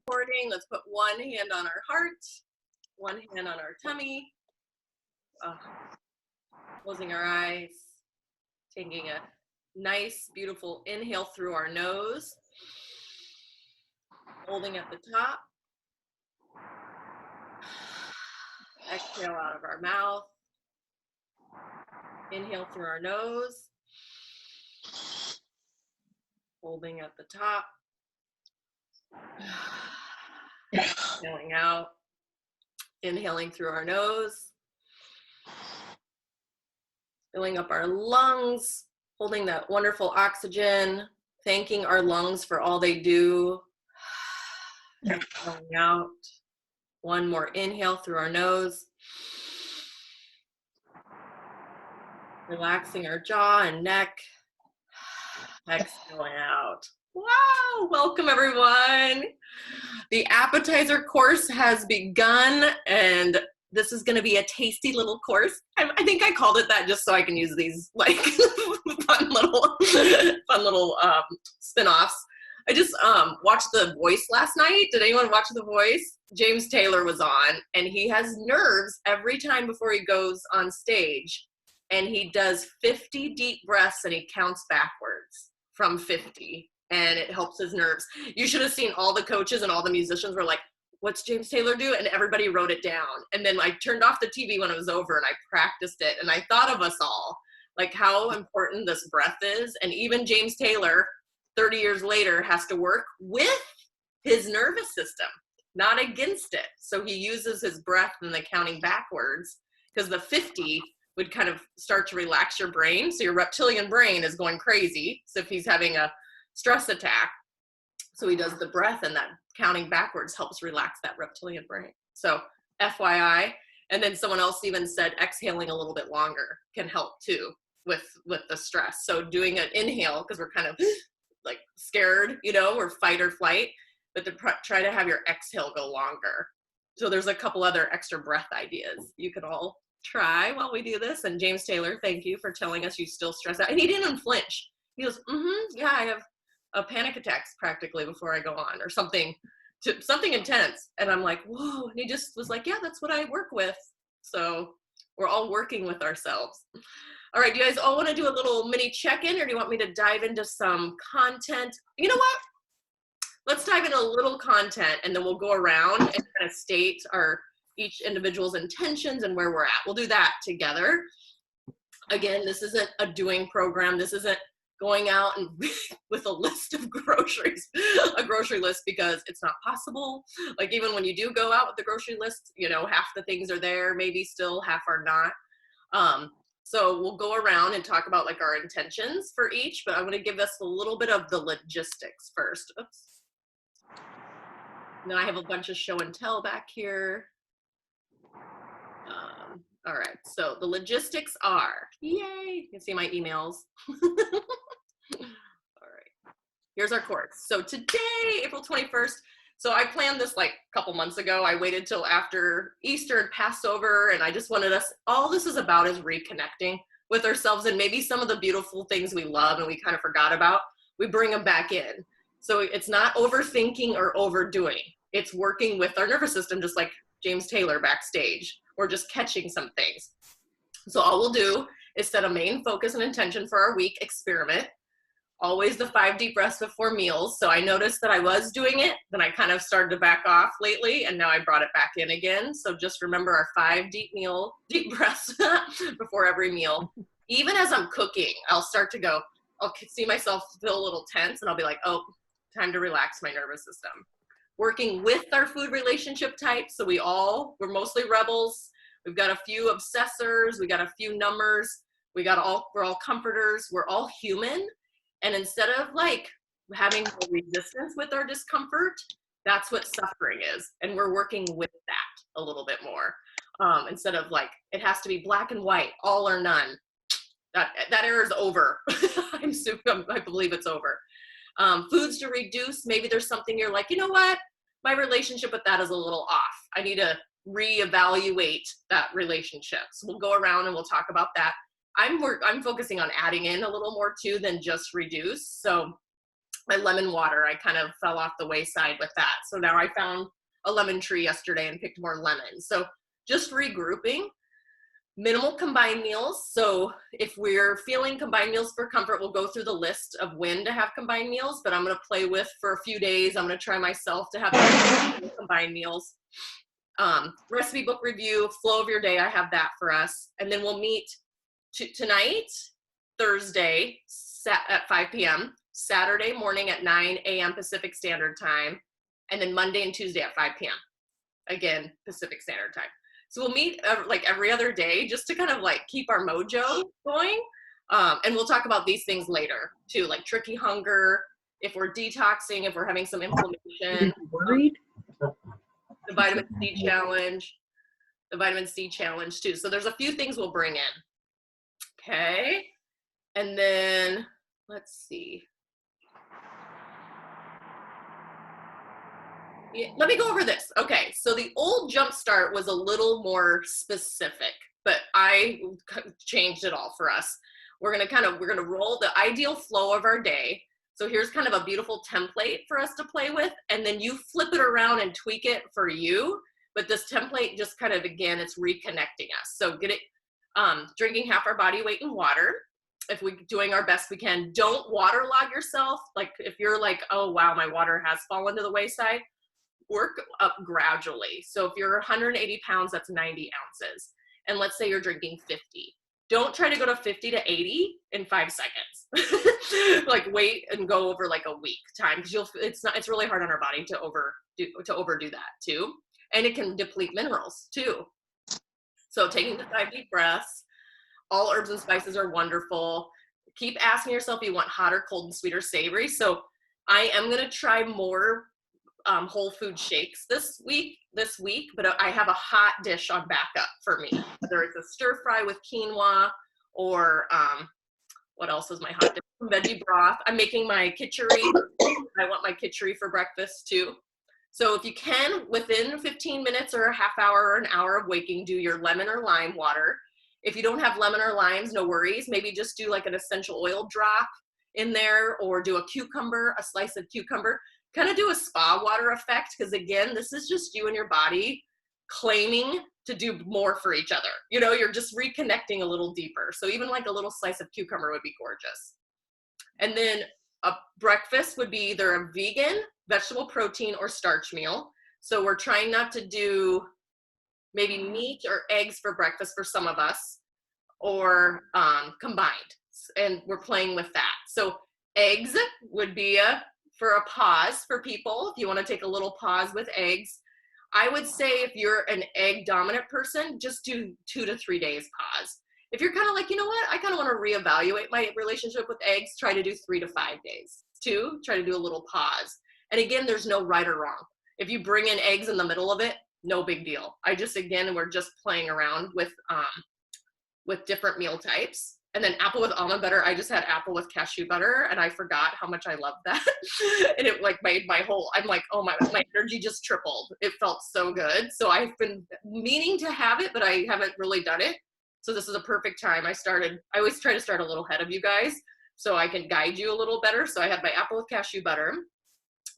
recording. Let's put one hand on our heart, one hand on our tummy, closing our eyes, taking a nice, beautiful inhale through our nose, holding at the top, exhale out of our mouth, inhale through our nose, holding at the top, exhaling out, inhaling through our nose, filling up our lungs, holding that wonderful oxygen, thanking our lungs for all they do, exhaling out. One more inhale through our nose, relaxing our jaw and neck, exhaling out. Wow, welcome everyone. The Appetizer course has begun, and this is going to be a tasty little course. I think I called it that just so I can use these like fun little spin-offs. I just watched The Voice last night. Did anyone watch The Voice? James Taylor was on, and he has nerves every time before he goes on stage, and he does 50 deep breaths and he counts backwards from 50, and it helps his nerves. You should have seen all the coaches and all the musicians were like, what's James Taylor do? And everybody wrote it down. And then I turned off the TV when it was over and I practiced it, and I thought of us all, like how important this breath is. And even James Taylor, 30 years later, has to work with his nervous system, not against it. So he uses his breath and the counting backwards, because the 50 would kind of start to relax your brain. So your reptilian brain is going crazy. So if he's having a stress attack, so he does the breath, and that counting backwards helps relax that reptilian brain. So FYI. And then someone else even said exhaling a little bit longer can help too with the stress. So doing an inhale, because we're kind of like scared, you know, or fight or flight, but to try to have your exhale go longer. So there's a couple other extra breath ideas you could all try while we do this. And James Taylor, thank you for telling us you still stress out. And he didn't flinch. He goes, yeah, I have panic attacks practically before I go on, or something intense. And I'm like, whoa. And he just was like, yeah, that's what I work with. So we're all working with ourselves. All right, do you guys all want to do a little mini check-in, or do you want me to dive into some content? You know what? Let's dive into a little content, and then we'll go around and kind of state each individual's intentions and where we're at. We'll do that together. Again, this isn't a doing program. This isn't going out and with a list of groceries, a grocery list, because it's not possible. Like even when you do go out with the grocery list, you know, half the things are there, maybe still half are not. So we'll go around and talk about like our intentions for each, but I'm going to give us a little bit of the logistics first. Oops. Then I have a bunch of show and tell back here. All right, so the logistics are, yay, you can see my emails. All right, here's our course. So today, April 21st, so I planned this like a couple months ago. I waited till after Easter and Passover, and I just wanted us, all this is about is reconnecting with ourselves, and maybe some of the beautiful things we love and we kind of forgot about, we bring them back in. So it's not overthinking or overdoing. It's working with our nervous system, just like James Taylor backstage, or just catching some things. So all we'll do is set a main focus and intention for our week experiment. Always the 5 deep breaths before meals. So I noticed that I was doing it, then I kind of started to back off lately, and now I brought it back in again. So just remember our 5 deep breaths before every meal. Even as I'm cooking, I'll start to go, I'll see myself feel a little tense, and I'll be like, oh, time to relax my nervous system. Working with our food relationship types. So we're mostly rebels. We've got a few obsessors. We got a few numbers. We're all comforters. We're all human. And instead of like having resistance with our discomfort, that's what suffering is. And we're working with that a little bit more. Instead of like, it has to be black and white, all or none. That era is over. I believe it's over. Foods to reduce. Maybe there's something you're like, you know what? My relationship with that is a little off. I need to reevaluate that relationship. So we'll go around and we'll talk about that. I'm focusing on adding in a little more too than just reduce. So my lemon water, I kind of fell off the wayside with that. So now I found a lemon tree yesterday and picked more lemons. So just regrouping. Minimal combined meals. So if we're feeling combined meals for comfort, we'll go through the list of when to have combined meals, but I'm going to play with for a few days. I'm going to try myself to have combined meals. Recipe book review, flow of your day, I have that for us. And then we'll meet tonight, Thursday at 5 p.m., Saturday morning at 9 a.m. Pacific Standard Time, and then Monday and Tuesday at 5 p.m. Again, Pacific Standard Time. So we'll meet like every other day just to kind of like keep our mojo going. And we'll talk about these things later too, like tricky hunger, if we're detoxing, if we're having some inflammation. The vitamin C challenge too. So there's a few things we'll bring in. Okay. And then let's see. Yeah, let me go over this. Okay, so the old Jumpstart was a little more specific, but I changed it all for us. We're gonna roll the ideal flow of our day. So here's kind of a beautiful template for us to play with, and then you flip it around and tweak it for you. But this template just kind of, again, it's reconnecting us. So get it, drinking half our body weight in water. If we're doing our best we can, don't waterlog yourself. Like if you're like, oh wow, my water has fallen to the wayside, work up gradually. So if you're 180 pounds, that's 90 ounces. And let's say you're drinking 50. Don't try to go to 50 to 80 in 5 seconds. Like wait and go over like a week time, because it's really hard on our body to overdo that too. And it can deplete minerals too. So taking the 5 deep breaths, all herbs and spices are wonderful. Keep asking yourself if you want hot or cold and sweet or savory. So I am gonna try more whole food shakes this week, but I have a hot dish on backup for me, whether it's a stir fry with quinoa or what else is my hot dish? Veggie broth. I'm making my kitchery. I want my kitchery for breakfast too. So if you can, within 15 minutes or a half hour or an hour of waking, do your lemon or lime water. If you don't have lemon or limes, no worries. Maybe just do like an essential oil drop in there, or do a cucumber, a slice of cucumber. Kind of do a spa water effect, because again, this is just you and your body claiming to do more for each other. You know, you're just reconnecting a little deeper. So even like a little slice of cucumber would be gorgeous. And then a breakfast would be either a vegan, vegetable protein, or starch meal. So we're trying not to do maybe meat or eggs for breakfast for some of us, or combined. And we're playing with that. So eggs would be for a pause for people, if you want to take a little pause with eggs. I would say if you're an egg dominant person, just do 2 to 3 days pause. If you're kind of like, you know what, I kind of want to reevaluate my relationship with eggs, try to do 3 to 5 days. Try to do a little pause. And again, there's no right or wrong. If you bring in eggs in the middle of it, no big deal. We're just playing around with different meal types. And then apple with almond butter. I just had apple with cashew butter, and I forgot how much I love that. And it like made my whole, I'm like, oh my energy just tripled. It felt so good. So I've been meaning to have it, but I haven't really done it. So this is a perfect time. I always try to start a little ahead of you guys so I can guide you a little better. So I had my apple with cashew butter.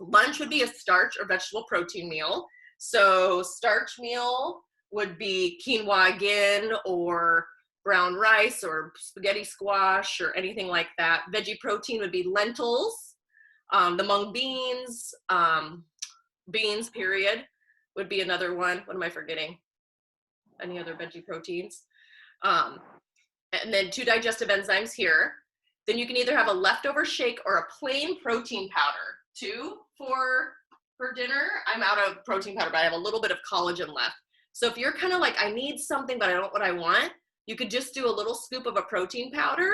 Lunch would be a starch or vegetable protein meal. So starch meal would be quinoa again, or brown rice, or spaghetti squash, or anything like that. Veggie protein would be lentils, the mung beans, beans period would be another one. What am I forgetting? Any other veggie proteins? And then 2 digestive enzymes here. Then you can either have a leftover shake or a plain protein powder. 2 for dinner. I'm out of protein powder, but I have a little bit of collagen left. So if you're kind of like, I need something, but I don't know what I want, you could just do a little scoop of a protein powder,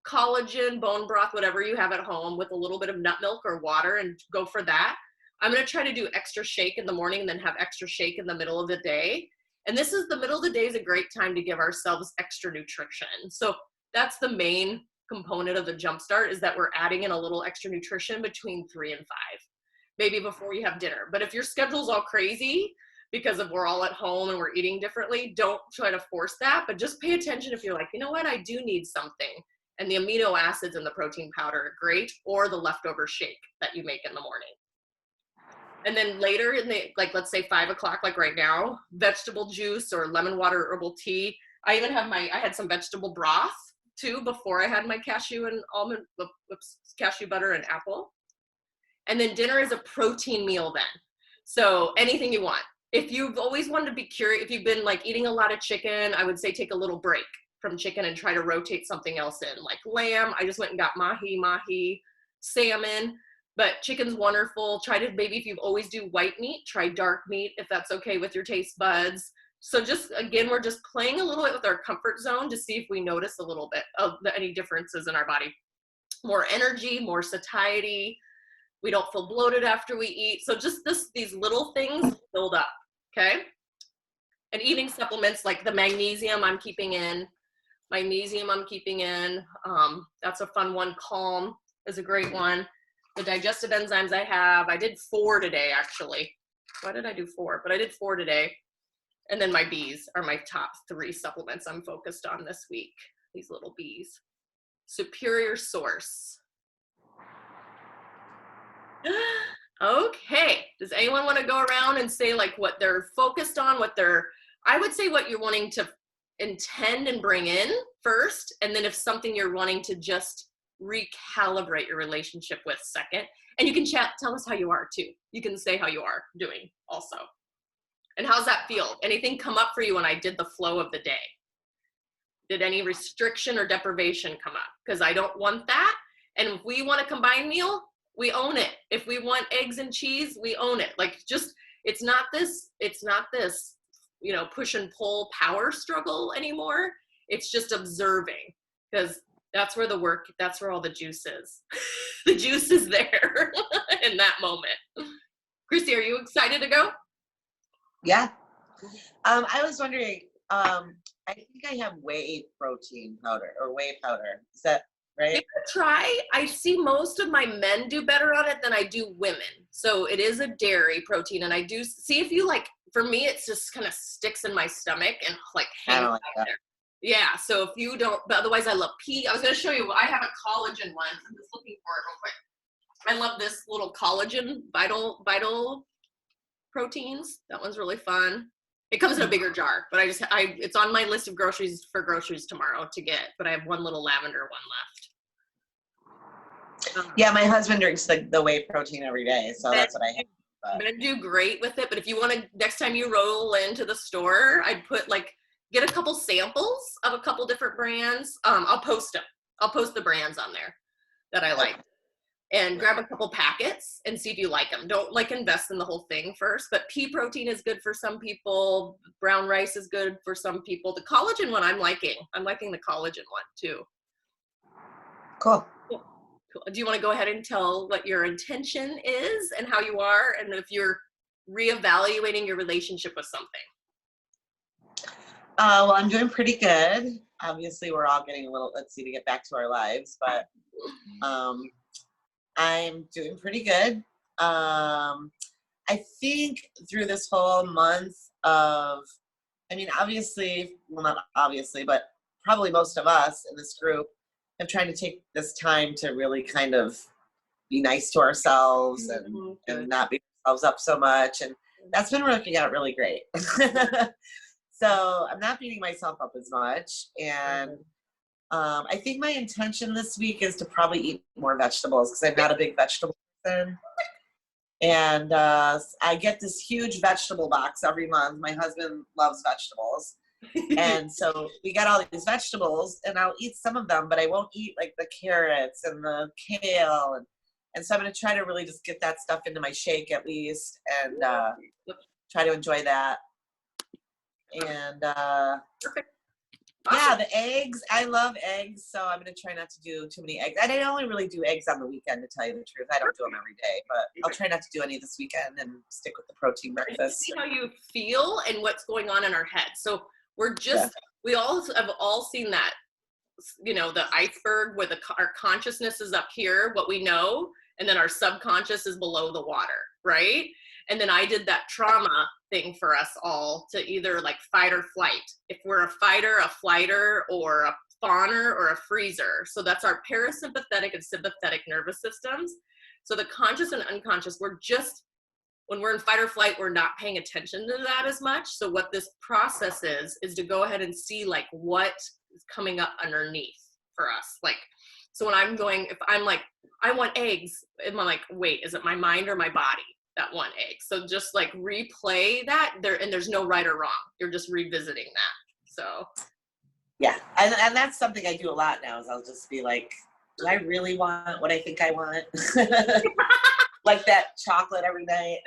collagen, bone broth, whatever you have at home, with a little bit of nut milk or water, and go for that. I'm going to try to do extra shake in the morning and then have extra shake in the middle of the day. And this is the middle of the day is a great time to give ourselves extra nutrition. So that's the main component of the Jumpstart, is that we're adding in a little extra nutrition between 3 and 5, maybe before you have dinner. But if your schedule's all crazy, because if we're all at home and we're eating differently, don't try to force that, but just pay attention if you're like, you know what, I do need something. And the amino acids in the protein powder are great, or the leftover shake that you make in the morning. And then later in the, like, let's say 5 o'clock, like right now, vegetable juice or lemon water herbal tea. I even have I had some vegetable broth too before I had my cashew and cashew butter and apple. And then dinner is a protein meal then. So anything you want. If you've always wanted to be curious, if you've been like eating a lot of chicken, I would say take a little break from chicken and try to rotate something else in, like lamb. I just went and got mahi, salmon, but chicken's wonderful. Try to, maybe if you always do white meat, try dark meat if that's okay with your taste buds. So just, again, we're just playing a little bit with our comfort zone to see if we notice a little bit of any differences in our body. More energy, more satiety. We don't feel bloated after we eat. So just these little things build up, okay? And eating supplements like the magnesium I'm keeping in. That's a fun one. Calm is a great one. The digestive enzymes I did 4 today, actually. Why did I do 4? But I did 4 today. And then my bees are my top 3 supplements I'm focused on this week. These little bees. Superior Source. Okay. Does anyone want to go around and say like what they're focused on, I would say what you're wanting to intend and bring in first, and then if something you're wanting to just recalibrate your relationship with second. And you can tell us how you are too. You can say how you are doing also. And how's that feel? Anything come up for you when I did the flow of the day? Did any restriction or deprivation come up? Because I don't want that. And if we want a combined meal, we own it. If we want eggs and cheese, we own it. Like, just, it's not this, push and pull power struggle anymore. It's just observing, because that's where all the juice is. The juice is there in that moment. Chrissy, are you excited to go? Yeah. I was wondering, I think I have whey protein powder or whey powder. Is that right? Give it a try. I see most of my men do better on it than I do women. So it is a dairy protein, and I do see if you like, for me, it's just kind of sticks in my stomach and like hangs out there. Yeah, so if you don't, but otherwise I love pea. I was going to show you, I have a collagen one. I'm just looking for it real quick. I love this little collagen vital proteins. That one's really fun. It comes in a bigger jar, but it's on my list of groceries tomorrow to get, but I have one little lavender one left. Yeah, my husband drinks the whey protein every day, so that's what I have. Men do great with it, but if you want to, next time you roll into the store, I'd get a couple samples of a couple different brands. I'll post them. I'll post the brands on there that I like. And grab a couple packets and see if you like them. Don't invest in the whole thing first, but pea protein is good for some people. Brown rice is good for some people. The collagen one I'm liking. I'm liking the collagen one too. Cool. Do you want to go ahead and tell what your intention is and how you are, and if you're reevaluating your relationship with something? Well, I'm doing pretty good. Obviously, we're all getting a little, to get back to our lives, but I'm doing pretty good. I think through this whole month of, obviously, well, not obviously, but probably most of us in this group have tried to take this time to really kind of be nice to ourselves and not beat ourselves up so much. And that's been working out really great. So I'm not beating myself up as much. And I think my intention this week is to probably eat more vegetables, because I'm not a big vegetable person. And I get this huge vegetable box every month. My husband loves vegetables. And so we got all these vegetables, and I'll eat some of them, but I won't eat like the carrots and the kale. And so I'm going to try to really just get that stuff into my shake at least, and try to enjoy that. And Perfect. Awesome. Yeah, the eggs. I love eggs, so I'm going to try not to do too many eggs. And I only really do eggs on the weekend, to tell you the truth. I don't do them every day, but I'll try not to do any this weekend and stick with the protein breakfast. See how you feel and what's going on in our head. So we all have seen that, the iceberg where our consciousness is up here, what we know, and then our subconscious is below the water, right? And then I did that trauma thing for us all to either like fight or flight. If we're a fighter, a flighter, or a spawner or a freezer. So that's our parasympathetic and sympathetic nervous systems. So the conscious and unconscious, when we're in fight or flight, we're not paying attention to that as much. So what this process is to go ahead and see like what is coming up underneath for us. Like, so when if I'm like, I want eggs, and I'm like, wait, is it my mind or my body that want eggs? So just like replay that there, and there's no right or wrong. You're just revisiting that. So. Yeah. And that's something I do a lot now is I'll just be like, do I really want what I think I want? Like that chocolate every night.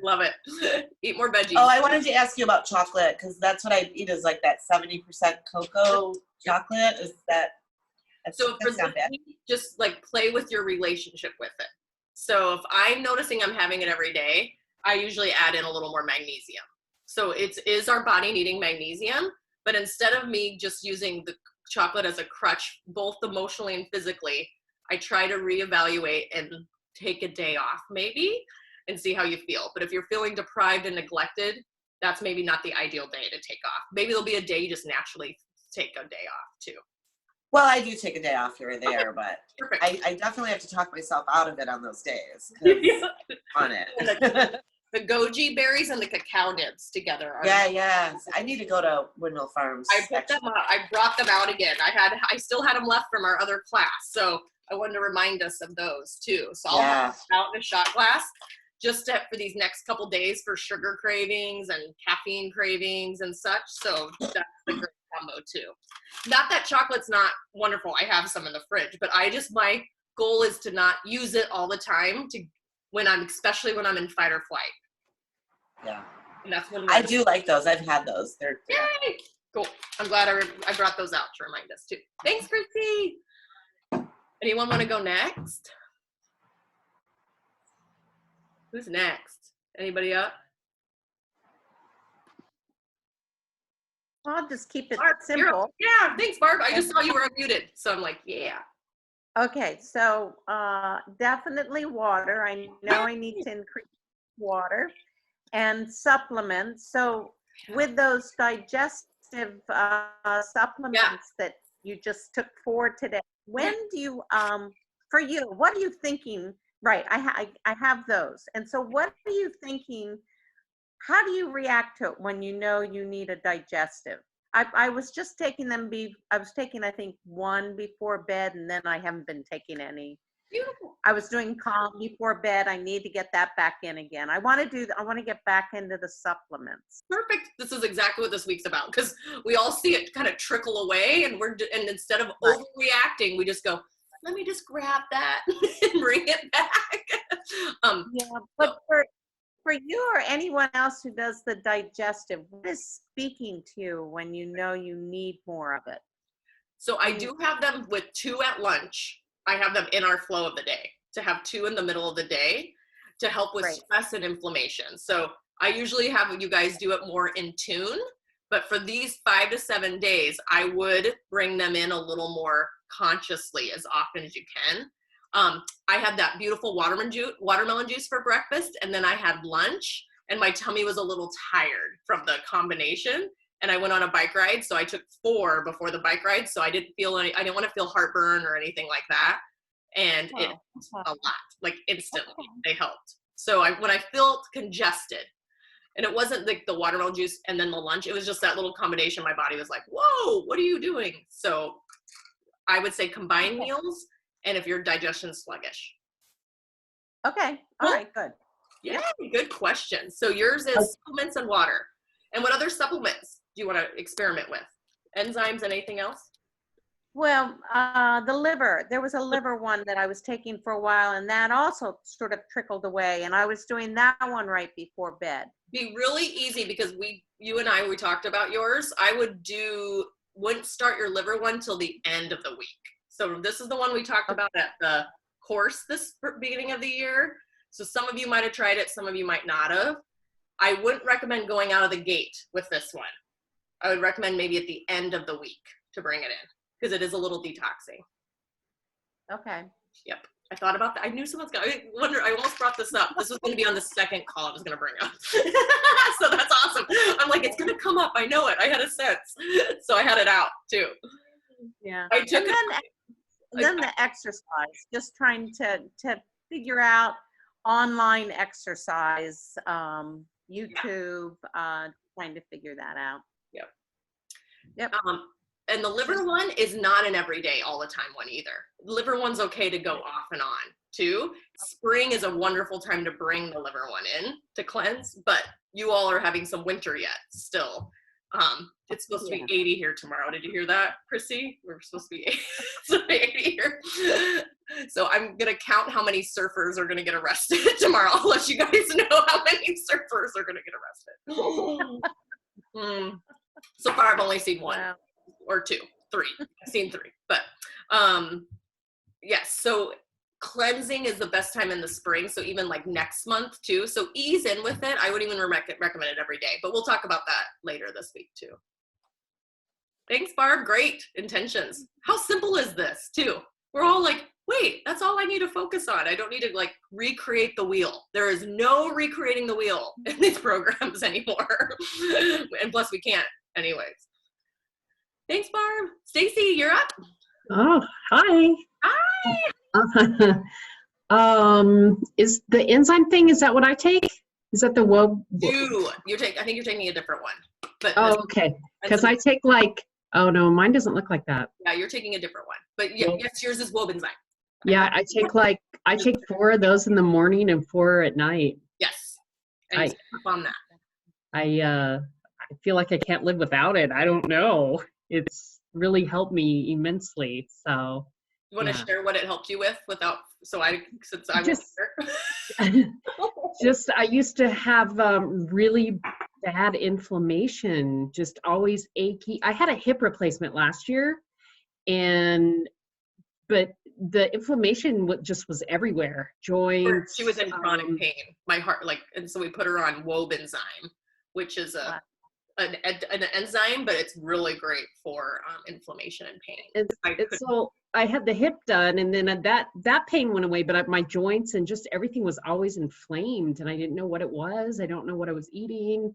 Love it. Eat more veggies. Oh, I wanted to ask you about chocolate because that's what I eat is like that 70% cocoa chocolate. Is that? So for this week, just like play with your relationship with it. So if I'm noticing I'm having it every day, I usually add in a little more magnesium. So is our body needing magnesium? But instead of me just using the chocolate as a crutch, both emotionally and physically, I try to reevaluate and take a day off maybe and see how you feel. But if you're feeling deprived and neglected, that's maybe not the ideal day to take off. Maybe there'll be a day you just naturally take a day off too. Well, I do take a day off here or there, but Perfect. I definitely have to talk myself out of it on those days. On it. The goji berries and the cacao nibs together. Yeah. I need to go to Windmill Farms. I put them out. I brought them out again. I still had them left from our other class, so I wanted to remind us of those too. So I'll have them out in a shot glass just for these next couple days for sugar cravings and caffeine cravings and such. So that's a great combo too. Not that chocolate's not wonderful. I have some in the fridge, but my goal is to not use it all the time especially when I'm in fight or flight. Yeah. And that's when I do like those. I've had those. They're yay! Cool. I'm glad I brought those out to remind us too. Thanks, Christy. Anyone want to go next? Who's next? Anybody up? I'll just keep it Barb, simple. Yeah, thanks, Barb. I just saw you were unmuted, so I'm like, yeah. Okay, so definitely water. I know I need to increase water and supplements. So with those digestive supplements that you just took for today, when do you, for you, what are you thinking? Right, I have those. And so what are you thinking? How do you react to it when you know you need a digestive? I was just taking them, I was taking, I think, one before bed, and then I haven't been taking any. Beautiful. I was doing calm before bed. I need to get that back in again. I want to get back into the supplements. Perfect. This is exactly what this week's about, because we all see it kind of trickle away, and instead of overreacting, we just go, let me just grab that and bring it back. But for you or anyone else who does the digestive, what is speaking to you when you know you need more of it? So I do have them with 2 at lunch. I have them in our flow of the day to have 2 in the middle of the day to help with stress and inflammation. So I usually have you guys do it more in tune, but for these 5 to 7 days, I would bring them in a little more consciously as often as you can. I had that beautiful watermelon juice for breakfast, and then I had lunch, and my tummy was a little tired from the combination, and I went on a bike ride, so I took 4 before the bike ride, so I didn't want to feel heartburn or anything like that, and it helped a lot, like instantly. They helped. So when I felt congested, and it wasn't like the watermelon juice and then the lunch, it was just that little combination. My body was like, whoa, what are you doing? So I would say combined meals, and if your digestion's sluggish. Okay. All right, good. Yeah, good question. So yours is supplements and water. And what other supplements do you want to experiment with? Enzymes and anything else? Well, the liver, there was a liver one that I was taking for a while, and that also sort of trickled away, and I was doing that one right before bed. Be really easy, because you and I, we talked about yours. I wouldn't start your liver one till the end of the week. So this is the one we talked about at the course this beginning of the year. So some of you might have tried it, some of you might not have. I wouldn't recommend going out of the gate with this one. I would recommend maybe at the end of the week to bring it in, because it is a little detoxing. Okay. Yep. I thought about that. I knew someone's going to, I almost brought this up. This was going to be on the second call I was going to bring up. So that's awesome. I'm like, it's going to come up. I know it. I had a sense. So I had it out too. Yeah. I took And then the exercise, just trying to figure out online exercise, YouTube, trying to figure that out. Yep. And the liver one is not an everyday all the time one either. Liver one's okay to go off and on too. Spring is a wonderful time to bring the liver one in to cleanse, but you all are having some winter yet still. It's supposed to be 80 here tomorrow. Did you hear that, Chrissy? We're supposed to be 80 here. So I'm going to count how many surfers are going to get arrested tomorrow. I'll let you guys know how many surfers are going to get arrested. So far, I've only seen one or two, three. I've seen three. But yes, so cleansing is the best time in the spring. So even like next month too. So ease in with it. I wouldn't even recommend it every day, but we'll talk about that later this week too. Thanks, Barb. Great intentions. How simple is this too? We're all like, wait, that's all I need to focus on. I don't need to like recreate the wheel. There is no recreating the wheel in these programs anymore. And plus we can't anyways. Thanks, Barb. Stacy, you're up. Oh, hi. Hi. Is the enzyme thing, is that what I take? Is that the I think you're taking a different one. But okay. Because I take oh no, mine doesn't look like that. Yeah, you're taking a different one. But yes, yours is wobenzyme. Yeah, I take 4 of those in the morning and 4 at night. Yes. And on that. I feel like I can't live without it. I don't know. It's really helped me immensely. So you want to share what it helped you with since I was just I used to have really bad inflammation, just always achy. I had a hip replacement last year, but the inflammation just was everywhere. Joints. She was in chronic pain. My heart, and so we put her on wobenzyme, which is an enzyme, but it's really great for inflammation and pain. So I had the hip done, and then that pain went away, but my joints and just everything was always inflamed, and I didn't know what it was. I don't know what I was eating.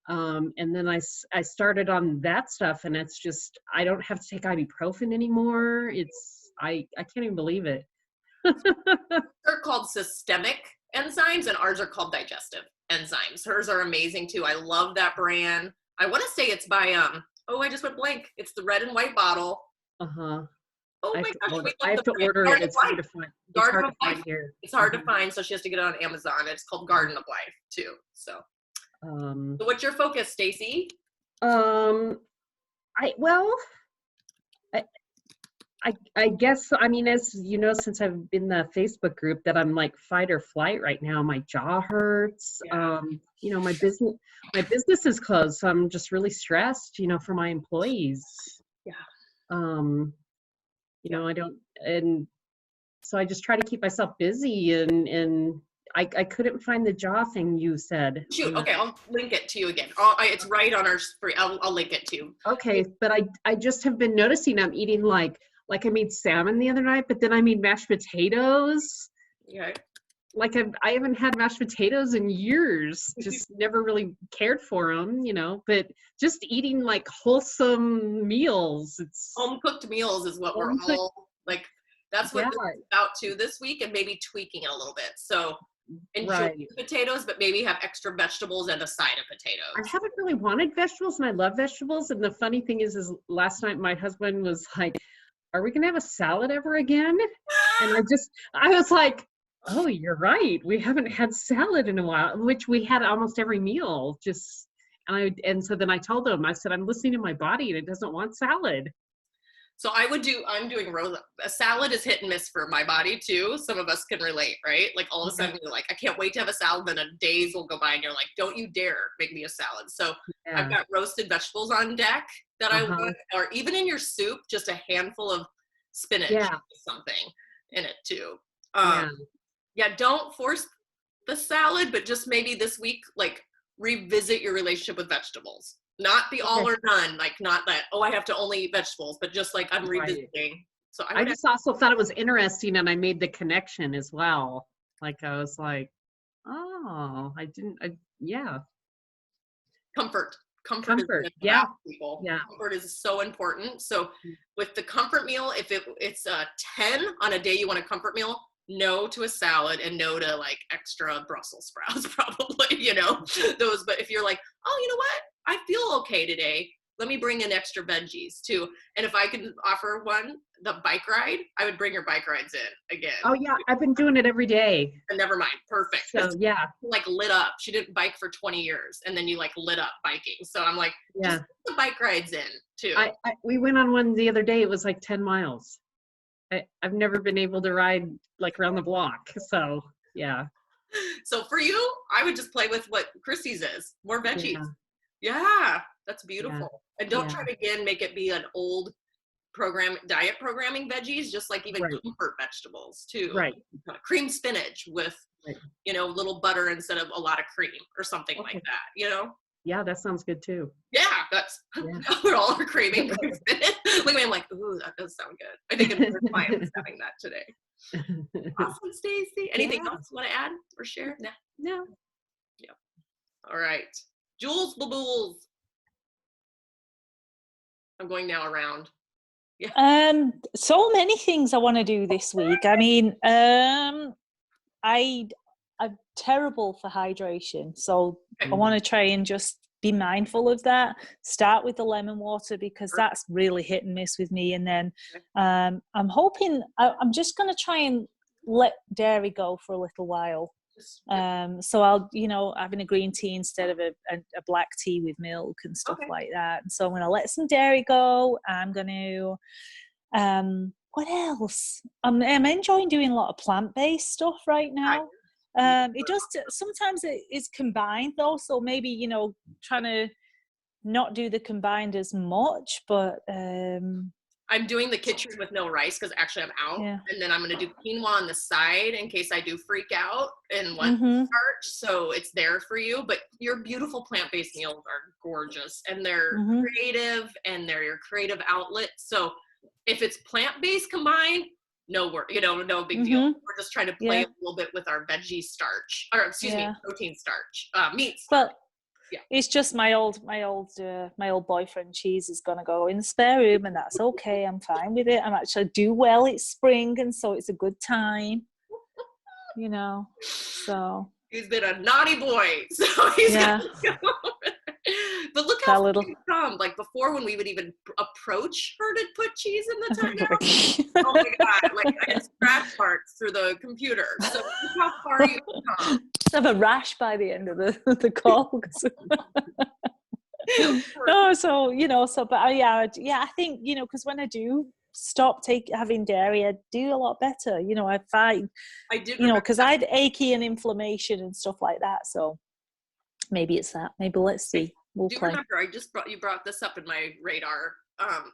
And then I started on that stuff, and it's just, I don't have to take ibuprofen anymore. I can't even believe it. They're called systemic enzymes, and ours are called digestive enzymes. Hers are amazing too. I love that brand. I want to say it's by I just went blank. It's the red and white bottle. Uh-huh. Oh my gosh, I have to order it. It's hard to find. Garden of Life here. It's hard to find, so she has to get it on Amazon. It's called Garden of Life too. So what's your focus, Stacy? I guess, I mean, as you know, since I've been in the Facebook group, that I'm like fight or flight right now. My jaw hurts. Yeah. My business is closed, so I'm just really stressed, for my employees. Yeah. I don't, and so I just try to keep myself busy, and I couldn't find the jaw thing you said. Shoot, okay, I'll link it to you again. It's right on our screen. I'll link it to you. Okay, but I just have been noticing I'm eating like I made salmon the other night, but then I made mashed potatoes. Okay. I haven't had mashed potatoes in years. Just never really cared for them, but just eating like wholesome meals. It's home cooked meals is what we're all like. That's what we're about to this week, and maybe tweaking it a little bit. So enjoy potatoes, but maybe have extra vegetables and a side of potatoes. I haven't really wanted vegetables, and I love vegetables. And the funny thing is last night my husband was like, "Are we gonna have a salad ever again?" And I was like, "Oh, you're right. We haven't had salad in a while," which we had almost every meal. And so then I told him, I said, "I'm listening to my body, and it doesn't want salad." So I'm doing a salad is hit and miss for my body too. Some of us can relate, right? Like all of a sudden you're like, I can't wait to have a salad. Then days will go by and you're like, don't you dare make me a salad. So I've got roasted vegetables on deck that I want, or even in your soup, just a handful of spinach or something in it too. Don't force the salad, but just maybe this week, like revisit your relationship with vegetables. Not the all or none, like not that, I have to only eat vegetables, but just like I'm revisiting So I just also thought it was interesting, and I made the connection as well. Like I was like, oh, yeah. comfort. Comfort is Comfort, good yeah. about people. Yeah. Comfort is so important. So with the comfort meal, if it's a 10 on a day you want a comfort meal, no to a salad and no to like extra Brussels sprouts, probably, you know, those. But if you're like, oh, you know what? I feel okay today. Let me bring in extra veggies too. And if I can offer one, the bike ride, I would bring your bike rides in again. Oh yeah, I've been doing it every day. And never mind. Perfect. So yeah. Like lit up. She didn't bike for 20 years and then you like lit up biking. So I'm like, Yeah. just put the bike rides in too. We went on one the other day. It was like 10 miles. I've never been able to ride like around the block. So yeah. So for you, I would just play with what Chrissy's is. More veggies. Yeah, that's beautiful. Yeah. And don't try to again make it be an old diet programming veggies, just like even comfort vegetables too. Right. Cream spinach with you know, little butter instead of a lot of cream or something like that, you know? Yeah, that sounds good too. Yeah, that's we're all are craving cream spinach. Look at me, I'm like, ooh, that does sound good. I think another client was having that today. Awesome, Stacy. Anything else you want to add or share? No. Yeah. All right. Jules Babools. I'm going now around. Yeah. So many things I want to do this week. I mean, I'm terrible for hydration, so I want to try and just be mindful of that. Start with the lemon water because that's really hit and miss with me, and then I'm hoping I'm just going to try and let dairy go for a little while. So I'll, you know, having a green tea instead of a black tea with milk and stuff like that. And so I'm going to let some dairy go. I'm going to, what else? I'm enjoying doing a lot of plant-based stuff right now. It does, sometimes it's combined though. So maybe, you know, trying to not do the combined as much, but, I'm doing the kitchen with no rice because actually I'm out, and then I'm going to do quinoa on the side in case I do freak out and want starch. So it's there for you. But your beautiful plant-based meals are gorgeous, and they're creative, and they're your creative outlet. So if it's plant-based combined, no big deal. We're just trying to play a little bit with our veggie starch, or excuse me, protein starch, meat starch. Well, it's just my old boyfriend cheese is gonna go in the spare room, and that's okay. I'm fine with it. I'm actually do well. It's spring, and so it's a good time, you know. So he's been a naughty boy, so he's gotta go. But look how far we've come. Like before, when we would even approach her to put cheese in the timeout. Oh my god! Like I had scratch marks through the computer. So look how far you've come. I have a rash by the end of the call. No, so you know, but I think, you know, because when I do stop having dairy, I do a lot better. You know, I find you know, because I had achy and inflammation and stuff like that. So maybe it's that. Maybe let's see. We'll play. Remember, you brought this up in my radar.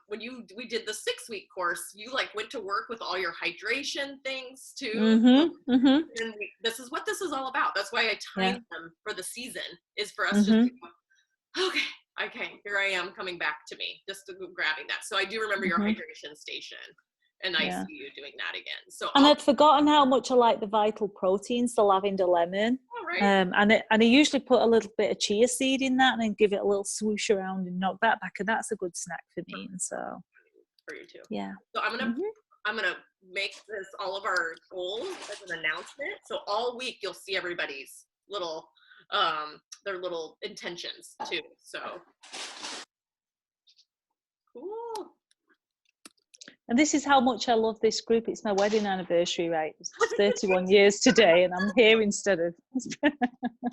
When we did the 6-week course, you like went to work with all your hydration things too. And this is what this is all about. That's why I timed them for the season, is for us to go, okay, here I am coming back to me, just grabbing that. So I do remember your hydration station, and I see you doing that again. So I'd forgotten how much I like the Vital Proteins, the lavender lemon. And I usually put a little bit of chia seed in that and then give it a little swoosh around and knock that back, and that's a good snack for me. And so for you too. Yeah. So I'm gonna make this all of our goals as an announcement. So all week you'll see everybody's little their little intentions too. So cool. And this is how much I love this group. It's my wedding anniversary, right? It's 31 years today, and I'm here instead of.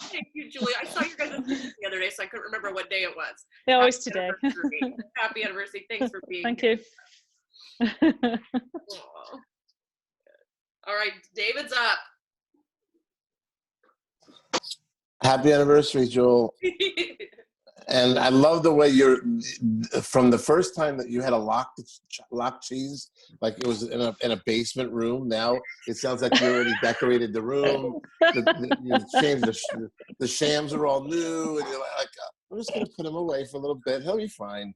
Thank you, Julie. I saw you guys the other day, so I couldn't remember what day it was. Yeah, it's today. Happy anniversary. Thanks for being Thank here. you. All right, David's up. Happy anniversary, Joel. And I love the way you're, from the first time that you had a locked cheese, like it was in a basement room. Now it sounds like you already decorated the room. You changed the shams are all new, and you're like, just going to put him away for a little bit. He'll be fine.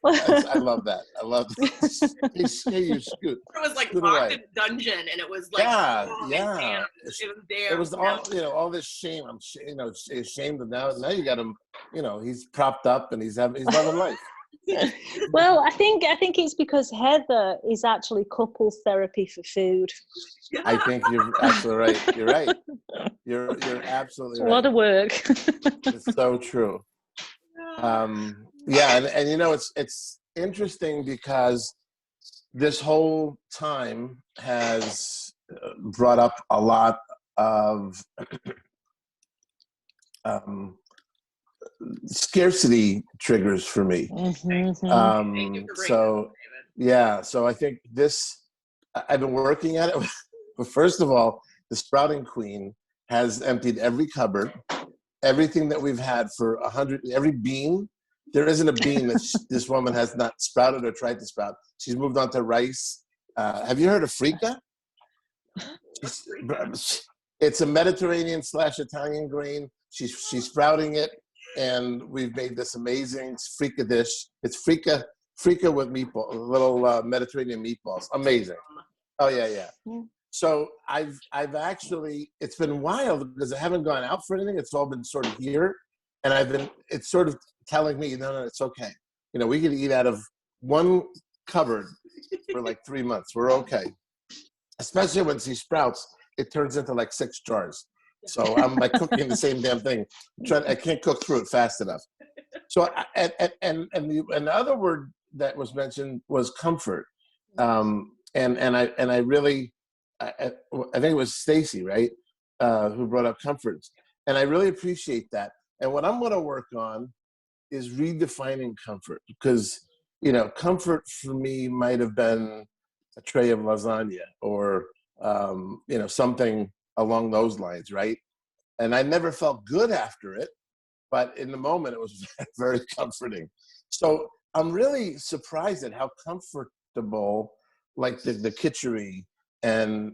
I love that. I love that. Hey, you scoot. It was like Scoot locked away. in a dungeon, and it was like, Yeah, oh, yeah. damn. It was all, all this shame. I'm, ashamed of now. Now you got him, he's propped up and he's loving life. Well, I think it's because Heather is actually couples therapy for food. I think you're absolutely right. You're right. You're absolutely It's a right. lot of work. It's so true. Yeah, and it's interesting because this whole time has brought up a lot of scarcity triggers for me. So I think I've been working at it. But first of all, the Sprouting Queen has emptied every cupboard, everything that we've had for every bean. There isn't a bean that this woman has not sprouted or tried to sprout. She's moved on to rice. Have you heard of freekeh? It's a Mediterranean / Italian grain. She's sprouting it, and we've made this amazing freekeh dish. It's freekeh with meatball, little Mediterranean meatballs. Amazing. Oh yeah. So I've actually, it's been wild because I haven't gone out for anything. It's all been sort of here, and it's sort of telling me, no, it's okay. We could eat out of one cupboard for like 3 months. We're okay. Especially when she sprouts, it turns into like 6 jars. So I'm like cooking the same damn thing. I can't cook through it fast enough. So and the other word that was mentioned was comfort. And I really, I think it was Stacy, right, who brought up comfort, and I really appreciate that. And what I'm going to work on is redefining comfort, because comfort for me might have been a tray of lasagna or something along those lines, right? And I never felt good after it, but in the moment it was very comforting. So I'm really surprised at how comfortable, like the kitchery and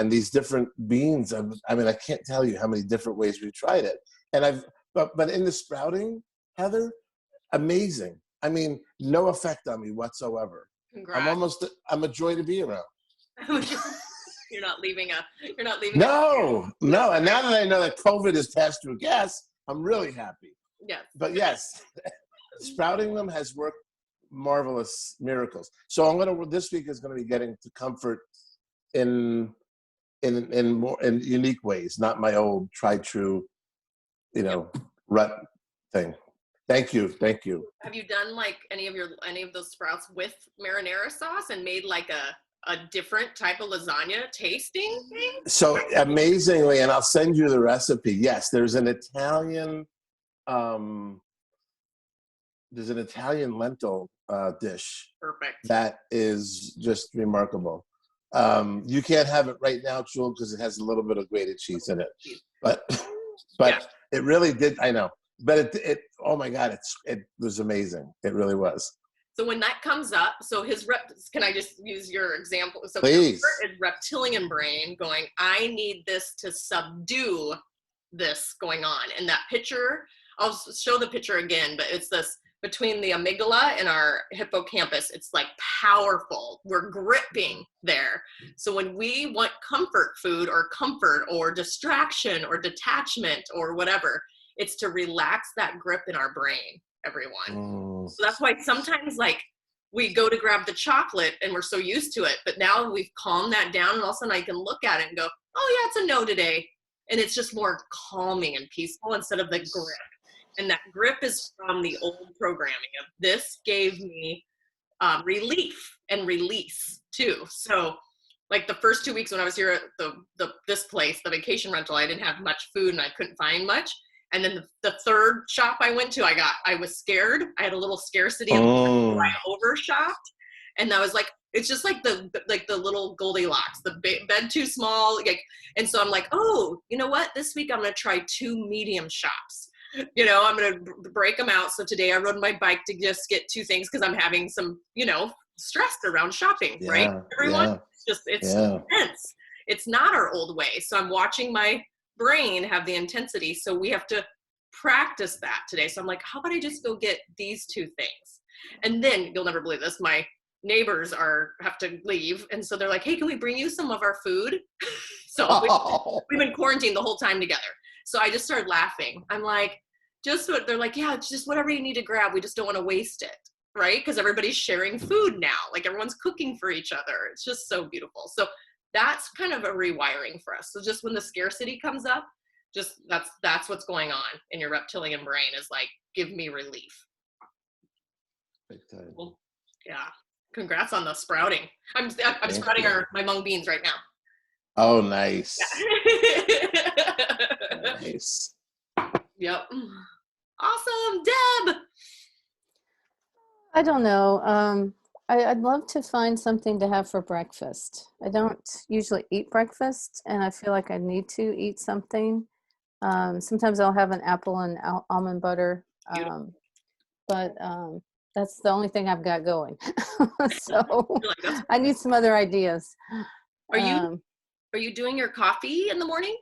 these different beans. I mean, I can't tell you how many different ways we've tried it. And but in the sprouting, Heather, amazing. I mean, no effect on me whatsoever. Congrats. I'm a joy to be around. You're not leaving. No. And now that I know that COVID is passed through gas, I'm really happy. Yes. But yes, sprouting them has worked marvelous miracles. So this week is going to be getting to comfort in unique ways, not my old tried true, rut thing. Thank you. Have you done like any of those sprouts with marinara sauce and made like a different type of lasagna tasting thing? So amazingly, and I'll send you the recipe. Yes, there's an Italian lentil dish. Perfect. That is just remarkable. You can't have it right now, Jewel, because it has a little bit of grated cheese in it. But Yeah. It really did. I know. But it oh my God, it was amazing. It really was. So when that comes up, so can I just use your example? So please. His reptilian brain going, I need this to subdue this going on. And that picture, I'll show the picture again, but it's this between the amygdala and our hippocampus. It's like powerful. We're gripping there. So when we want comfort food or distraction or detachment or whatever, it's to relax that grip in our brain, everyone. So that's why sometimes like we go to grab the chocolate and we're so used to it, but now we've calmed that down and all of a sudden I can look at it and go, oh yeah, it's a no today. And it's just more calming and peaceful instead of the grip. And that grip is from the old programming of this gave me relief and release too. So like the first 2 weeks when I was here at this place, the vacation rental, I didn't have much food and I couldn't find much. And then the third shop I went to, I was scared. I had a little scarcity of so I overshopped. And I was like, it's just like the little Goldilocks, the bed too small. And so I'm like, oh, you know what? This week I'm going to try 2 medium shops. I'm going to break them out. So today I rode my bike to just get 2 things because I'm having some, stressed around shopping, right? Everyone, it's intense. It's not our old way. So I'm watching my brain have the intensity. So we have to practice that today. So I'm like, how about I just go get these 2 things? And then you'll never believe this. My neighbors have to leave. And so they're like, hey, can we bring you some of our food? So we've been quarantined the whole time together. So I just started laughing. I'm like, just what they're like, yeah, it's just whatever you need to grab. We just don't want to waste it. Right? Because everybody's sharing food now. Like everyone's cooking for each other. It's just so beautiful. So that's kind of a rewiring for us. So just when the scarcity comes up, just that's what's going on in your reptilian brain is like, give me relief. Big time. Well, yeah. Congrats on the sprouting. I'm sprouting my mung beans right now. Oh, nice. Yeah. Nice. Yep. Awesome, Deb. I don't know. I'd love to find something to have for breakfast. I don't usually eat breakfast, and I feel like I need to eat something. Sometimes I'll have an apple and almond butter, but that's the only thing I've got going. So I need some other ideas. Are you doing your coffee in the morning?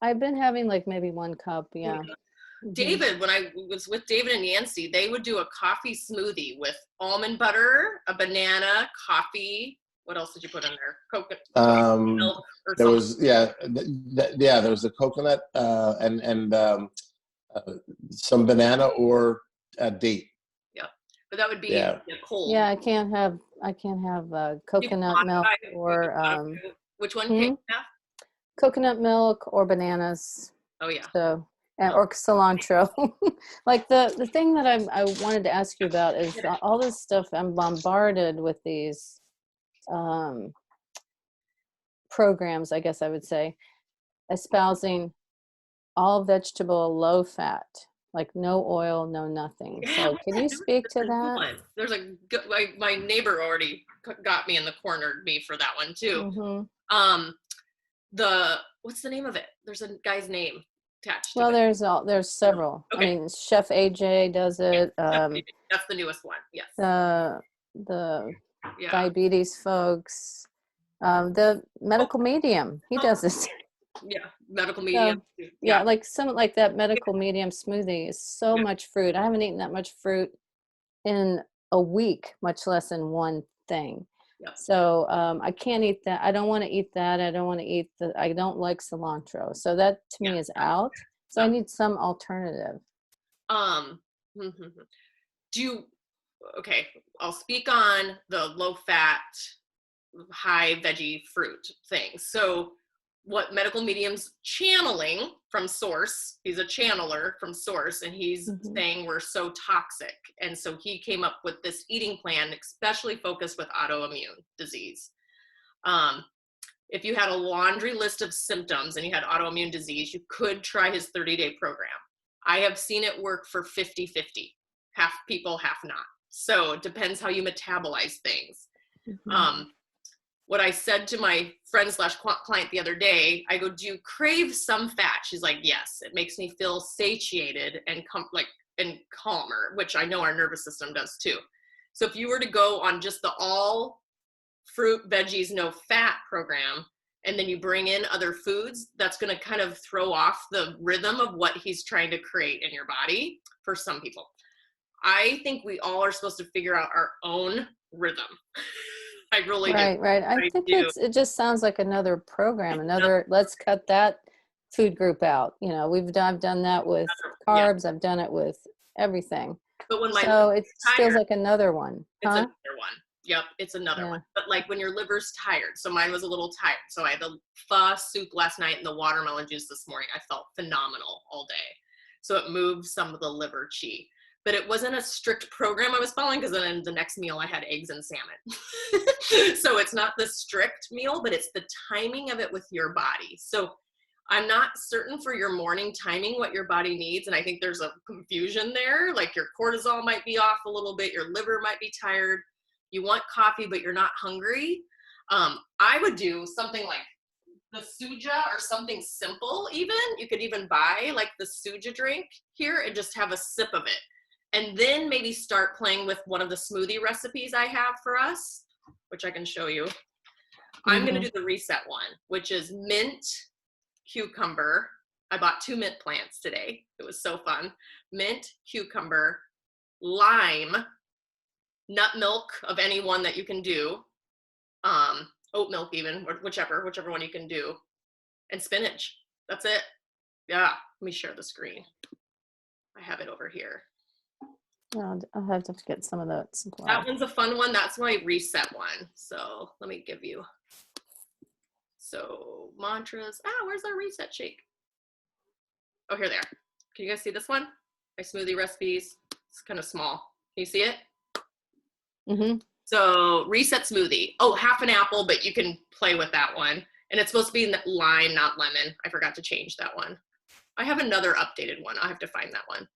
I've been having like maybe 1 cup, yeah. David, when I was with David and Yancy, they would do a coffee smoothie with almond butter, a banana, coffee. What else did you put in there? Coconut milk or there something. was there was the coconut and some banana or a date. Yeah, but that would be cold. Yeah, I can't have coconut milk or which one? Can't you have? Coconut milk or bananas. Oh yeah. So or cilantro. Like the thing that I wanted to ask you about is all this stuff. I'm bombarded with these programs, I guess I would say, espousing all vegetable, low fat, like no oil, no nothing. So can you speak to that? There's a good, my neighbor already got me in the corner me for that one too. Mm-hmm. What's the name of it? There's a guy's name attached. Well, there's several. Okay. I mean, Chef AJ does it. That's the newest one. Yes. The diabetes folks. The medical medium, he does this. Yeah, medical medium. Yeah, like some like that medical medium smoothie is so much fruit. I haven't eaten that much fruit in a week, much less in one thing. Yep. So I can't eat that. I don't want to eat that. I don't want to eat I don't like cilantro. So that to me is out. So I need some alternative. Okay, I'll speak on the low fat, high veggie fruit thing. So what medical medium's channeling from source, he's a channeler from source, and he's saying we're so toxic. And so he came up with this eating plan, especially focused with autoimmune disease. If you had a laundry list of symptoms and you had autoimmune disease, you could try his 30-day program. I have seen it work for 50-50, half people, half not. So it depends how you metabolize things. What I said to my friend / client the other day, I go, do you crave some fat? She's like, yes, it makes me feel satiated and calmer, which I know our nervous system does too. So if you were to go on just the all fruit, veggies, no fat program, and then you bring in other foods, that's going to kind of throw off the rhythm of what he's trying to create in your body for some people. I think we all are supposed to figure out our own rhythm. I really do. Right. I think it just sounds like another program, let's cut that food group out. You know, I've done that with carbs. I've done it with everything. But when it feels like another one. It's another one. Yep, it's another one. But like when your liver's tired, so mine was a little tired. So I had the pho soup last night and the watermelon juice this morning. I felt phenomenal all day. So it moved some of the liver chi. But it wasn't a strict program I was following, because then the next meal I had eggs and salmon. So it's not the strict meal, but it's the timing of it with your body. So I'm not certain for your morning timing what your body needs. And I think there's a confusion there. Like your cortisol might be off a little bit. Your liver might be tired. You want coffee, but you're not hungry. I would do something like the suja or something simple even. You could even buy like the suja drink here and just have a sip of it. And then maybe start playing with one of the smoothie recipes I have for us, which I can show you. I'm going to do the reset one, which is mint, cucumber, I bought 2 mint plants today. It was so fun. Mint, cucumber, lime, nut milk of any one that you can do, oat milk even, or whichever one you can do, and spinach. That's it. Yeah, let me share the screen. I have it over here. I'll have to get some of that supply. That one's a fun one. That's my reset one. So let me give you. So mantras. Where's our reset shake? Oh, here they are. Can you guys see this one? My smoothie recipes. It's kind of small. Can you see it? Mm-hmm. So reset smoothie. Oh, half an apple, but you can play with that one. And it's supposed to be in lime, not lemon. I forgot to change that one. I have another updated one. I'll have to find that one.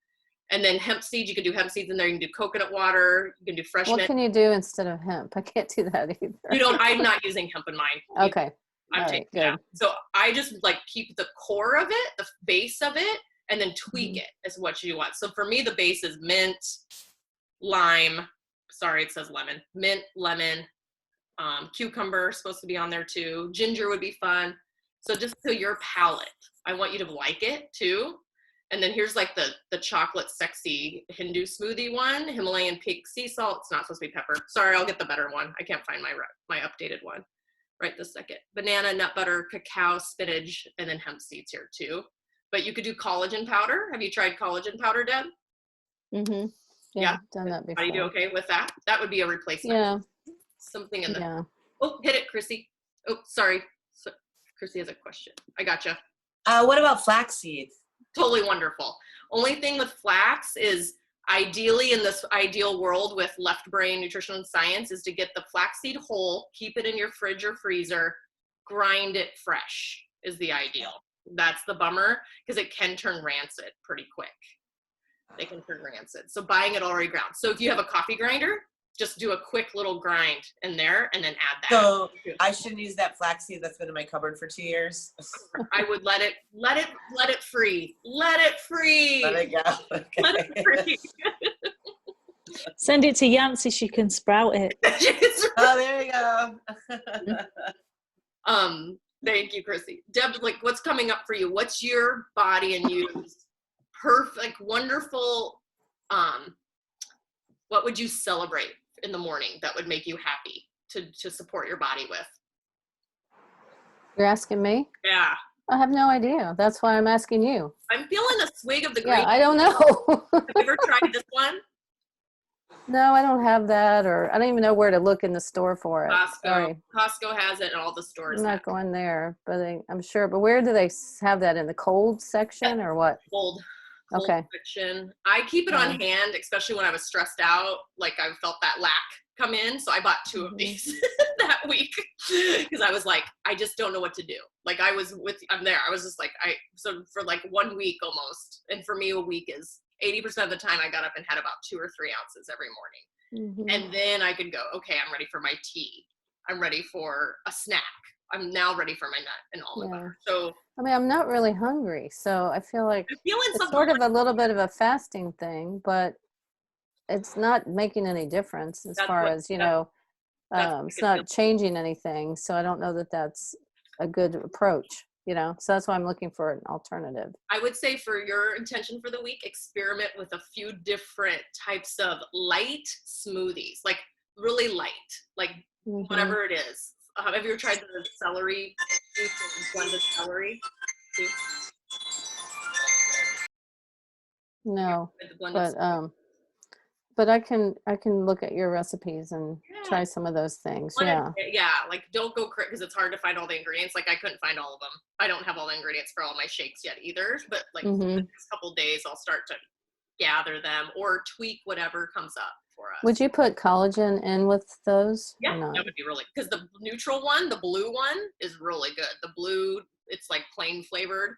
And then hemp seeds, you can do hemp seeds in there. You can do coconut water. You can do fresh What mint. can you do instead of hemp? I can't do that either. You don't, I'm not using hemp in mine. Okay. I'm All taking right, it good. out. So I just like keep the core of it, the base of it, and then tweak it is what you want. So for me, the base is mint, lime. Sorry, it says lemon. Mint, lemon, cucumber supposed to be on there too. Ginger would be fun. So just to your palate, I want you to like it too. And then here's like the chocolate sexy Hindu smoothie one, Himalayan pink sea salt. It's not supposed to be pepper. Sorry, I'll get the better one. I can't find my updated one right this second. Banana, nut butter, cacao, spinach, and then hemp seeds here too. But you could do collagen powder. Have you tried collagen powder, Deb? Mm-hmm. Yeah, done that before. How do you do okay with that? That would be a replacement. Yeah. Something in the. Yeah. Oh, hit it, Chrissy. Oh, sorry. So, Chrissy has a question. I gotcha. What about flaxseed? Totally wonderful. Only thing with flax is ideally in this ideal world with left brain nutrition and science is to get the flaxseed whole, keep it in your fridge or freezer, grind it fresh is the ideal. That's the bummer because it can turn rancid pretty quick. They can turn rancid. So buying it already ground. So if you have a coffee grinder, just do a quick little grind in there and then add that. So I shouldn't use that flaxseed that's been in my cupboard for 2 years. I would let it free. Let it free. Let it go. Okay. Let it free. Send it to Yancy, she can sprout it. Oh, there you go. Thank you, Chrissy. Deb, like what's coming up for you? What's your body and use perfect, wonderful, what would you celebrate in the morning that would make you happy to support your body with? You're asking me? Yeah. I have no idea. That's why I'm asking you. I'm feeling a swig of the Yeah, green. I don't know. Have you ever tried this one? No, I don't have that, or I don't even know where to look in the store for it. Sorry. Costco has it and all the stores. I'm not going there, but I'm sure. But where do they have that, in the cold section or what? Cold Okay. section. I keep it on hand, especially when I was stressed out. Like I felt that lack come in. So I bought 2 of these that week because I was like, I just don't know what to do. Like I was I'm there. I was just like, so for like 1 week almost. And for me, a week is 80% of the time I got up and had about 2 or 3 ounces every morning. Mm-hmm. And then I could go, okay, I'm ready for my tea. I'm ready for a snack. I'm now ready for my nut and almond butter. So I mean, I'm not really hungry, so I feel like it's sort of a little bit of a fasting thing, but it's not making any difference as far as, you know, it's not changing anything. So I don't know that that's a good approach, you know, so that's why I'm looking for an alternative. I would say for your intention for the week, experiment with a few different types of light smoothies, like really light, like whatever it is. Have you ever tried the celery, blended celery? No, but I can look at your recipes and try some of those things. Yeah, like don't go crazy because it's hard to find all the ingredients. Like I couldn't find all of them. I don't have all the ingredients for all my shakes yet either. But like in the next couple of days, I'll start to gather them or tweak whatever comes up for us. Would you put collagen in with those? Yeah, that would be really, because the neutral one, the blue one, is really good. The blue, it's like plain flavored,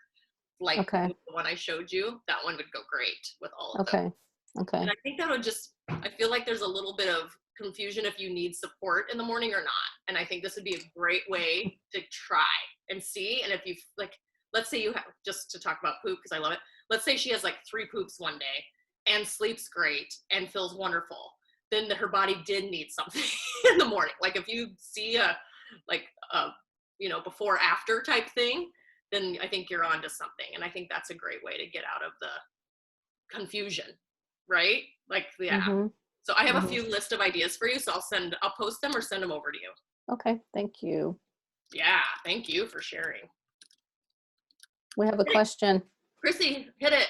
like the one I showed you. That one would go great with all of them. Okay. And I think that would just, I feel like there's a little bit of confusion if you need support in the morning or not. And I think this would be a great way to try and see. And if you like, let's say you have, just to talk about poop, because I love it. Let's say she has like 3 poops one day and sleeps great and feels wonderful. Then her body did need something in the morning. Like if you see a, like, you know, before after type thing, then I think you're onto something. And I think that's a great way to get out of the confusion, right? Like, yeah. Mhm. So I have a Mhm. few list of ideas for you. So I'll post them or send them over to you. Okay, thank you. Yeah. Thank you for sharing. We have a question. Chrissy, hit it.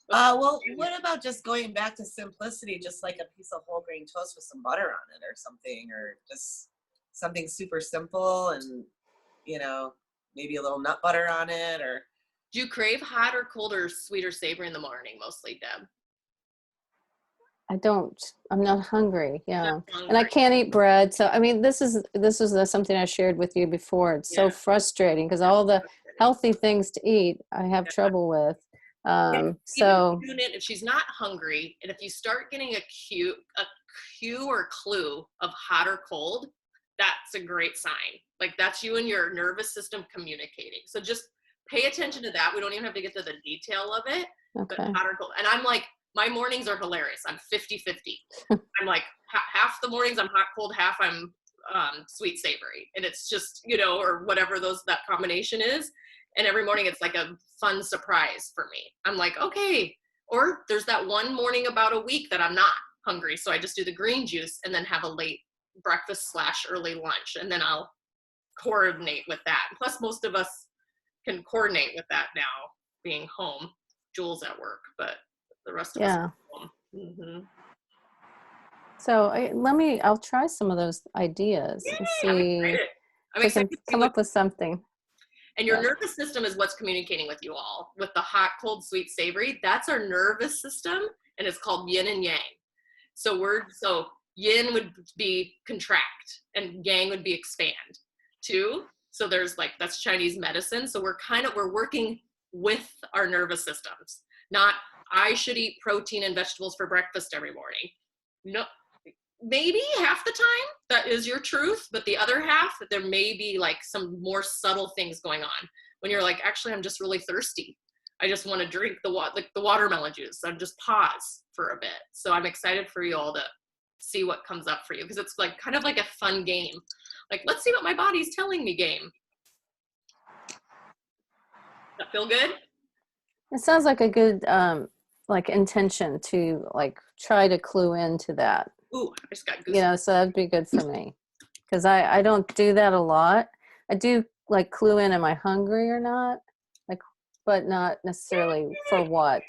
Well, what about just going back to simplicity, just like a piece of whole grain toast with some butter on it or something, or just something super simple and, you know, maybe a little nut butter on it, or. Do you crave hot or cold or sweet or savory in the morning mostly, Deb? I don't. I'm not hungry. Yeah. Not And I hungry. can't eat bread. So I mean, this is something I shared with you before. It's so Yeah. frustrating because all the healthy things to eat, I have Yeah. trouble with. So even if she's not hungry, and if you start getting a cue or clue of hot or cold, that's a great sign. Like, that's you and your nervous system communicating. So just pay attention to that. We don't even have to get to the detail of it, okay. but hot or cold. And I'm like, my mornings are hilarious. I'm 50-50. I'm like, half the mornings I'm hot, cold, half I'm sweet, savory. And it's just, you know, or whatever that combination is. And every morning it's like a fun surprise for me. I'm like, okay. Or there's that one morning about a week that I'm not hungry. So I just do the green juice and then have a late breakfast / early lunch. And then I'll coordinate with that. Plus, most of us can coordinate with that now, being home. Jules at work, but the rest of us are home. Mm-hmm. So I'll try some of those ideas and see if I can come up with something. And your nervous system is what's communicating with you all. With the hot, cold, sweet, savory, that's our nervous system, and it's called yin and yang. So yin would be contract, and yang would be expand, too. So that's Chinese medicine. So we're working with our nervous systems. Not, I should eat protein and vegetables for breakfast every morning. No, maybe half the time that is your truth, but the other half, that there may be like some more subtle things going on when you're like, actually, I'm just really thirsty. I just want to drink the watermelon juice. So just pause for a bit. So I'm excited for you all to see what comes up for you, because it's like kind of like a fun game. Like, let's see what my body's telling me game. That feel good? It sounds like a good like intention to like try to clue into that. Ooh, I just got goosebumps. You know, so that'd be good for me because I don't do that a lot. I do like clue in, am I hungry or not? Like, but not necessarily for what.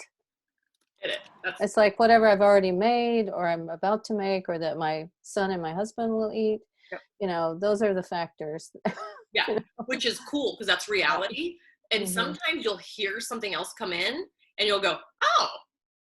Get it. It's like whatever I've already made or I'm about to make or that my son and my husband will eat. Yep. You know, those are the factors. Yeah, which is cool because that's reality. And Mm-hmm. sometimes you'll hear something else come in and you'll go, oh,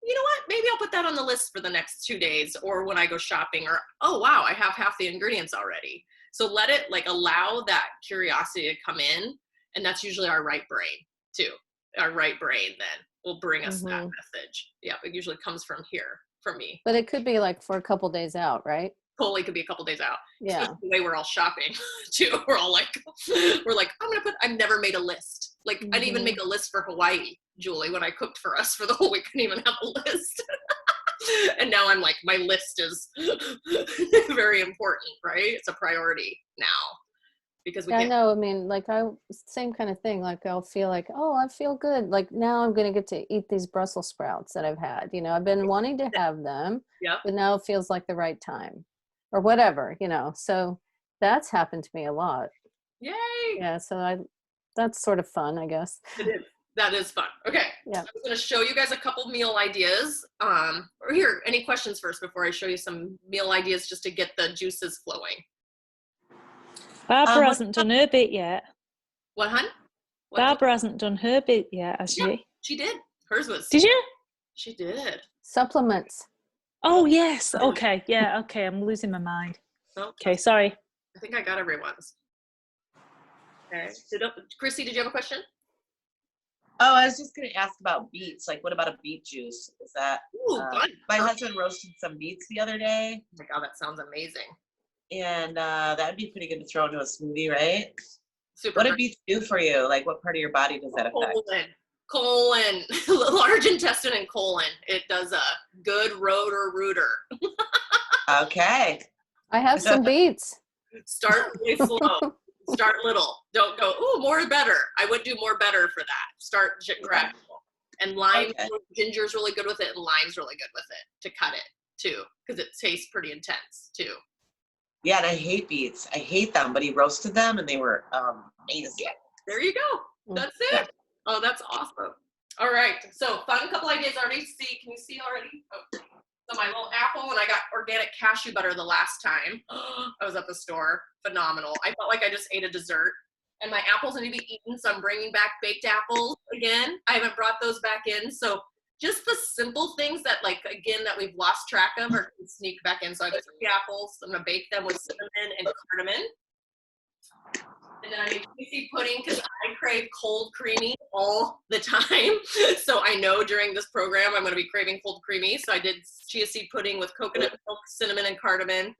you know what? Maybe I'll put that on the list for the next 2 days, or when I go shopping, or, oh, wow, I have half the ingredients already. So let it allow that curiosity to come in. And that's usually our right brain too. Our right brain then will bring us that message. Yeah, it usually comes from here, from me. But it could be like for a couple days out, right? Totally could be a couple days out. Yeah. Especially the way we're all shopping too. We're like, I've never made a list. Like, I didn't even make a list for Hawaii, Julie, when I cooked for us for the whole week. I didn't even have a list. And now I'm like, my list is very important, right? It's a priority now. Because we can't. I know. I mean, like same kind of thing. Like I'll feel like, oh, I feel good. Like now I'm going to get to eat these Brussels sprouts that I've had. You know, I've been wanting to have them, but now it feels like the right time, or whatever. You know, so that's happened to me a lot. Yay! Yeah. So that's sort of fun, I guess. It is. That is fun. Okay. Yeah. I'm going to show you guys a couple meal ideas. Or here, any questions first before I show you some meal ideas just to get the juices flowing? Barbara hasn't done her bit yet. What, hun? Barbara hasn't done her bit yet, has she? She did. Hers was. Did you? She did. Supplements. Oh, yes. Okay. Yeah. Okay. I'm losing my mind. Okay. Sorry. I think I got everyone's. Okay. Chrissy, did you have a question? Oh, I was just going to ask about beets. Like, what about a beet juice? Is that? Fun. My husband roasted some beets the other day. Oh my God, that sounds amazing. And that would be pretty good to throw into a smoothie, right? Super. What do beets do for you? Like, what part of your body does that affect? Colon, large intestine and colon. It does a good rooter. Okay. I have some beets. Start really slow. Start little. Don't go, ooh, more better. I would do more better for that. Start gradual. And lime, ginger's really good with it, and lime's really good with it to cut it too, because it tastes pretty intense too. Yeah, and I hate beets. I hate them, but he roasted them and they were amazing. There you go. That's it. Yeah. Oh, that's awesome. All right. So fun couple ideas already. See, can you see already? Oh. So my little apple, and I got organic cashew butter the last time I was at the store. Phenomenal. I felt like I just ate a dessert. And my apples need to be eaten, so I'm bringing back baked apples again. I haven't brought those back in. So just the simple things that, like, again, that we've lost track of are going to sneak back in. So I have 3 apples. I'm going to bake them with cinnamon and cardamom. And then I made cheesy pudding because I crave cold creamy all the time. So I know during this program I'm going to be craving cold creamy. So I did chia seed pudding with coconut milk, cinnamon, and cardamom.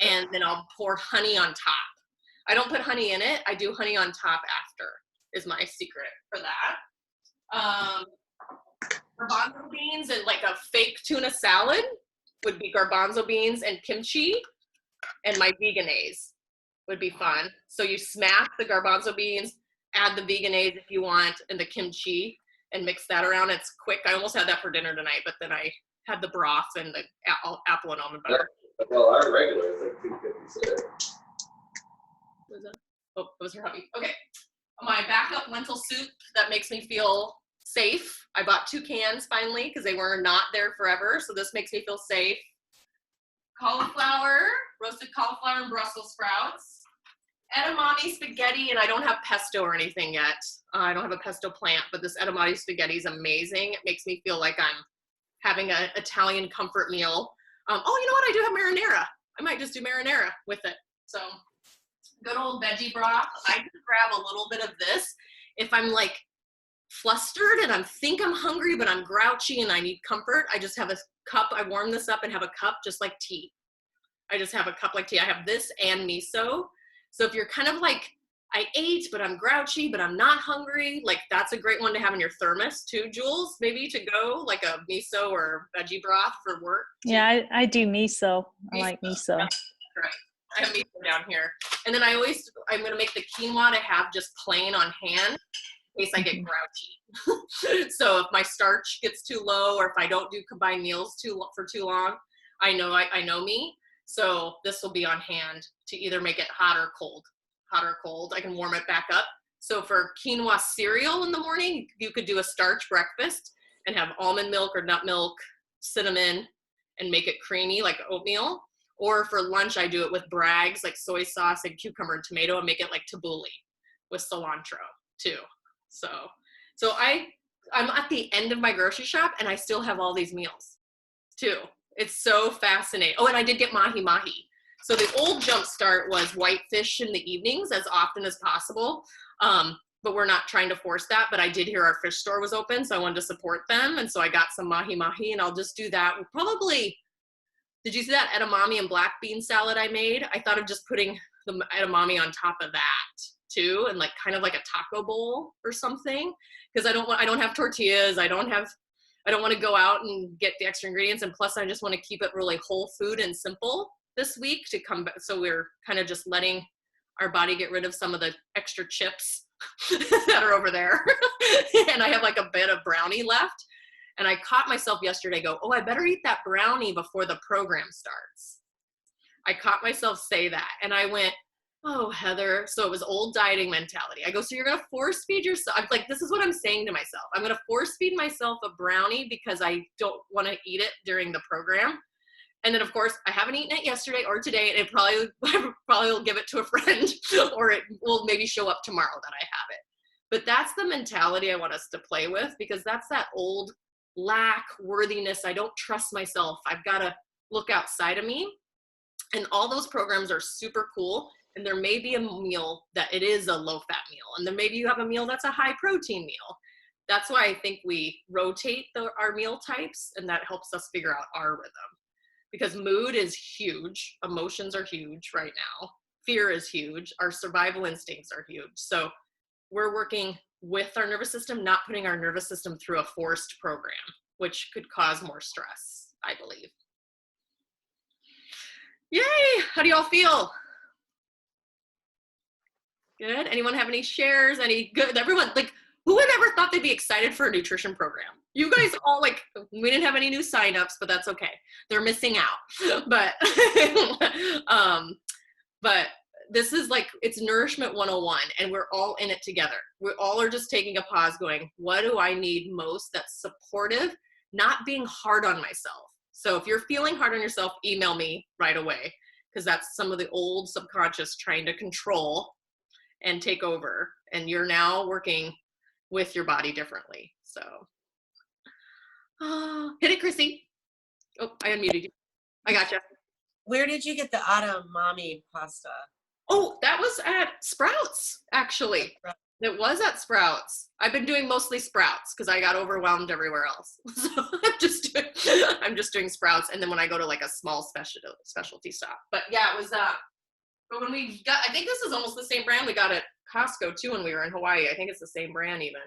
And then I'll pour honey on top. I don't put honey in it. I do honey on top after is my secret for that. Garbanzo beans and like a fake tuna salad would be garbanzo beans and kimchi. And my veganese would be fun. So you smash the garbanzo beans, add the veganese if you want, and the kimchi, and mix that around. It's quick. I almost had that for dinner tonight, but then I had the broth and the apple and almond butter. Well, our regular is like $2.50. What was that? Oh, it was her hubby. Okay. My backup lentil soup that makes me feel safe. I bought 2 cans finally because they were not there forever. So this makes me feel safe. Cauliflower, roasted cauliflower and Brussels sprouts. Edamame spaghetti, and I don't have pesto or anything yet. I don't have a pesto plant, but this edamame spaghetti is amazing. It makes me feel like I'm having an Italian comfort meal. Oh, you know what? I do have marinara. I might just do marinara with it. So good old veggie broth. I just grab a little bit of this. If I'm like flustered and I think I'm hungry, but I'm grouchy and I need comfort, I just have a cup. I warm this up and have a cup just like tea. I just have a cup like tea. I have this and miso. So if you're kind of like, I ate, but I'm grouchy, but I'm not hungry, like that's a great one to have in your thermos too, Jules, maybe to go, like a miso or veggie broth for work. Yeah, I do miso. I like miso. Yeah, right. I have miso down here. And then I'm going to make the quinoa to have just plain on hand in case I get grouchy. So if my starch gets too low, or if I don't do combined meals for too long, I know me. So this will be on hand to either make it hot or cold. I can warm it back up. So for quinoa cereal in the morning, you could do a starch breakfast and have almond milk or nut milk, cinnamon, and make it creamy like oatmeal. Or for lunch, I do it with Bragg's, like soy sauce and cucumber and tomato, and make it like tabbouleh with cilantro too. So I'm at the end of my grocery shop and I still have all these meals too. It's so fascinating. Oh, and I did get mahi-mahi. So the old jumpstart was whitefish in the evenings as often as possible. But we're not trying to force that. But I did hear our fish store was open, so I wanted to support them. And so I got some mahi-mahi, and I'll just do that. Probably, did you see that edamame and black bean salad I made? I thought of just putting the edamame on top of that too, and like kind of like a taco bowl or something. Because I don't have tortillas. I don't want to go out and get the extra ingredients. And plus I just want to keep it really whole food and simple this week to come back. So we're kind of just letting our body get rid of some of the extra chips that are over there. And I have like a bit of brownie left. And I caught myself yesterday go, oh, I better eat that brownie before the program starts. I caught myself say that. And I went, oh, Heather. So it was old dieting mentality. I go, so you're going to force feed yourself. I'm like, this is what I'm saying to myself. I'm going to force feed myself a brownie because I don't want to eat it during the program. And then, of course, I haven't eaten it yesterday or today, and it probably will give it to a friend, or it will maybe show up tomorrow that I have it. But that's the mentality I want us to play with, because that's that old lack, worthiness. I don't trust myself. I've got to look outside of me. And all those programs are super cool. And there may be a meal that it is a low-fat meal. And then maybe you have a meal that's a high-protein meal. That's why I think we rotate our meal types, and that helps us figure out our rhythm. Because mood is huge. Emotions are huge right now. Fear is huge. Our survival instincts are huge. So we're working with our nervous system, not putting our nervous system through a forced program, which could cause more stress, I believe. Yay! How do y'all feel? Good. Anyone have any shares? Any good? Everyone, like, who would ever thought they'd be excited for a nutrition program? You guys all, like, we didn't have any new signups, but that's okay. They're missing out. But, but this is like, it's Nourishment 101, and we're all in it together. We all are just taking a pause going, what do I need most that's supportive, not being hard on myself. So if you're feeling hard on yourself, email me right away, because that's some of the old subconscious trying to control and take over. And you're now working with your body differently. So hit it, Chrissy. Oh, I unmuted you. I gotcha. Where did you get the autumn mommy pasta? Oh, that was at Sprouts, actually. It was at Sprouts. I've been doing mostly Sprouts because I got overwhelmed everywhere else. So I'm just doing Sprouts, and then when I go to like a small specialty shop. But yeah, it was but when we got, I think this is almost the same brand we got at Costco too when we were in Hawaii. I think it's the same brand even.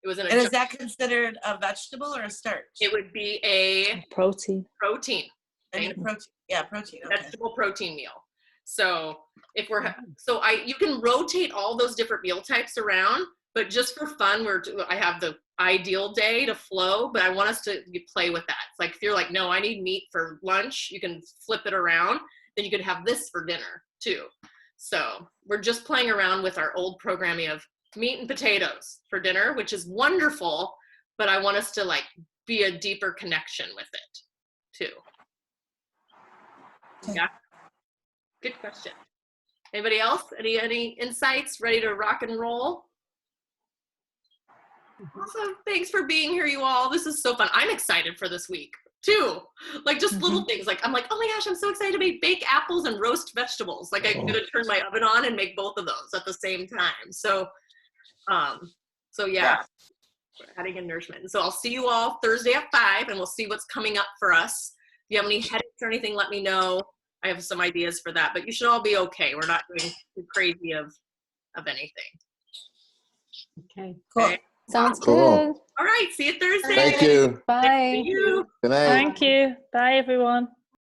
It was in a. And is that considered a vegetable or a starch? It would be a Protein. I need a protein. Yeah, protein. Okay. Vegetable protein meal. So if we're you can rotate all those different meal types around, but just for fun, I have the ideal day to flow, but I want us to play with that. It's like if you're like, no, I need meat for lunch, you can flip it around. Then you could have this for dinner too. So we're just playing around with our old programming of meat and potatoes for dinner, which is wonderful, but I want us to like be a deeper connection with it too. Yeah. Good question. Anybody else? Any insights? Ready to rock and roll? Awesome. Thanks for being here, you all. This is so fun. I'm excited for this week too. Like just little things. Like I'm like, oh my gosh, I'm so excited to make baked apples and roast vegetables. Like I'm gonna turn my oven on and make both of those at the same time. So, yeah. We're adding in nourishment. And so I'll see you all Thursday at 5, and we'll see what's coming up for us. If you have any headaches or anything, let me know. I have some ideas for that, but you should all be okay. We're not doing too crazy of anything. Okay. Cool. Okay. Sounds Cool. good. All right. See you Thursday. Thank you. Bye. Thank you. Good night. Thank you. Bye, everyone.